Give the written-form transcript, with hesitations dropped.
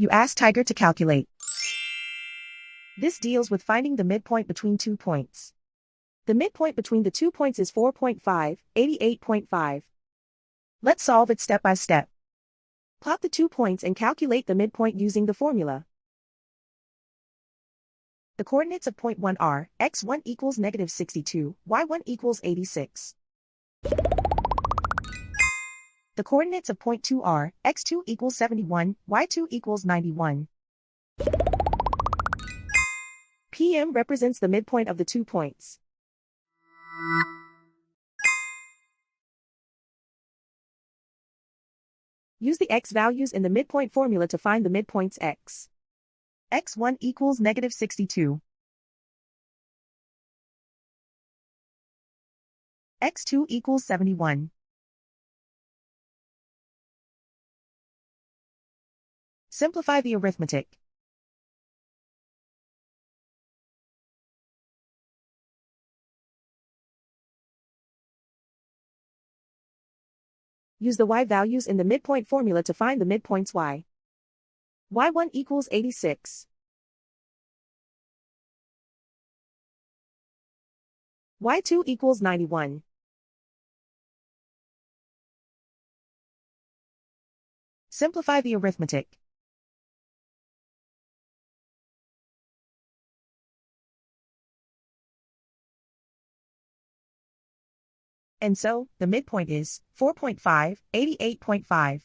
You ask Tiger to calculate. This deals with finding the midpoint between 2 points. The midpoint between the 2 points is 4.5, 88.5. Let's solve it step by step. Plot the 2 points and calculate the midpoint using the formula. The coordinates of point 1 are, x1 equals -62, y1 equals 86. The coordinates of point 2 are, x2 equals 71, y2 equals 91. PM represents the midpoint of the 2 points. Use the x values in the midpoint formula to find the midpoints x. x1 equals -62. x2 equals 71. Simplify the arithmetic. Use the y values in the midpoint formula to find the midpoints y. y1 equals 86. y2 equals 91. Simplify the arithmetic. And so, the midpoint is 4.5, 88.5.